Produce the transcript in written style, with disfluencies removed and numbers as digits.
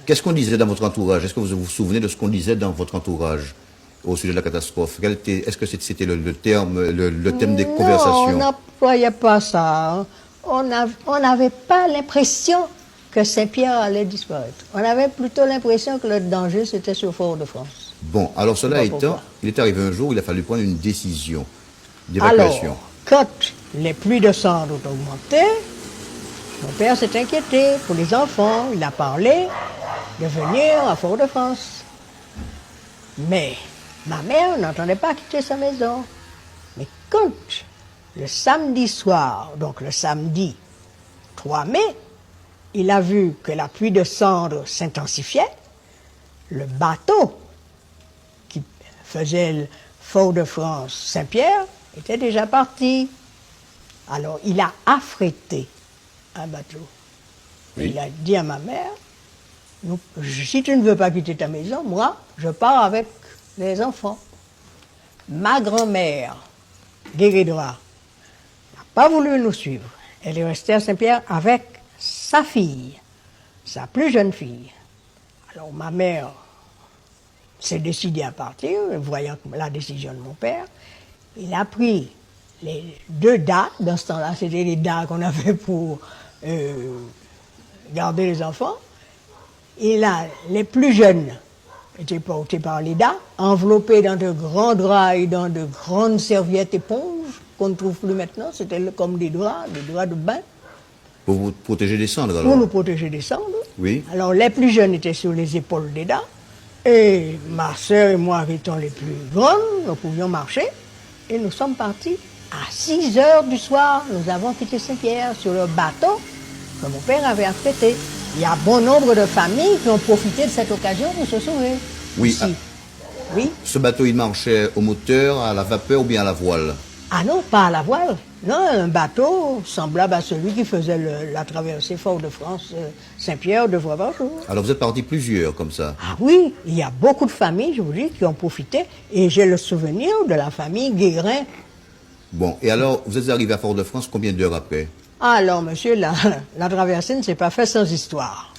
Qu'est-ce qu'on disait dans votre entourage? Est-ce que vous vous souvenez de ce qu'on disait dans votre entourage au sujet de la catastrophe? Est-ce que c'était le thème des conversations? Non, on n'employait pas ça. On n'avait pas l'impression que Saint-Pierre allait disparaître. On avait plutôt l'impression que le danger, c'était sur Fort-de-France. Bon, alors cela étant, il est arrivé un jour où il a fallu prendre une décision d'évacuation. Alors, quand les pluies de cendres ont augmenté, mon père s'est inquiété pour les enfants. Il a parlé de venir à Fort-de-France. Mais ma mère n'entendait pas quitter sa maison. Mais quand, le samedi soir, donc le samedi 3 mai, il a vu que la pluie de cendres s'intensifiait, le bateau qui faisait le Fort-de-France-Saint-Pierre était déjà parti. Alors il a affrété un bateau. Oui. Il a dit à ma mère, si tu ne veux pas quitter ta maison, moi, je pars avec les enfants. Ma grand-mère, Guéridra, n'a pas voulu nous suivre. Elle est restée à Saint-Pierre avec sa fille, sa plus jeune fille. Alors ma mère s'est décidée à partir, voyant la décision de mon père. Il a pris les 2 dates, dans ce temps-là, c'était les dates qu'on avait pour garder les enfants. Et là, les plus jeunes étaient portés par les dates, enveloppés dans de grands draps et dans de grandes serviettes éponges qu'on ne trouve plus maintenant. C'était comme des draps de bain. Pour vous protéger des cendres, alors? Pour nous protéger des cendres. Oui. Alors, les plus jeunes étaient sur les épaules des dames. Et ma sœur et moi, étant les plus grandes, nous pouvions marcher. Et nous sommes partis à 6 heures du soir. Nous avons quitté Saint-Pierre sur le bateau que mon père avait affrété. Il y a bon nombre de familles qui ont profité de cette occasion pour se sauver. Oui. Ici. Oui. Ce bateau, il marchait au moteur, à la vapeur ou bien à la voile? Ah non, pas à la voile. Non, un bateau semblable à celui qui faisait la traversée Fort-de-France, Saint-Pierre 2 fois par jour. Alors vous êtes partis plusieurs comme ça? Ah oui, il y a beaucoup de familles, je vous dis, qui ont profité. Et j'ai le souvenir de la famille Guérin. Bon, et alors vous êtes arrivé à Fort-de-France combien d'heures après? Alors, monsieur, la traversée ne s'est pas faite sans histoire.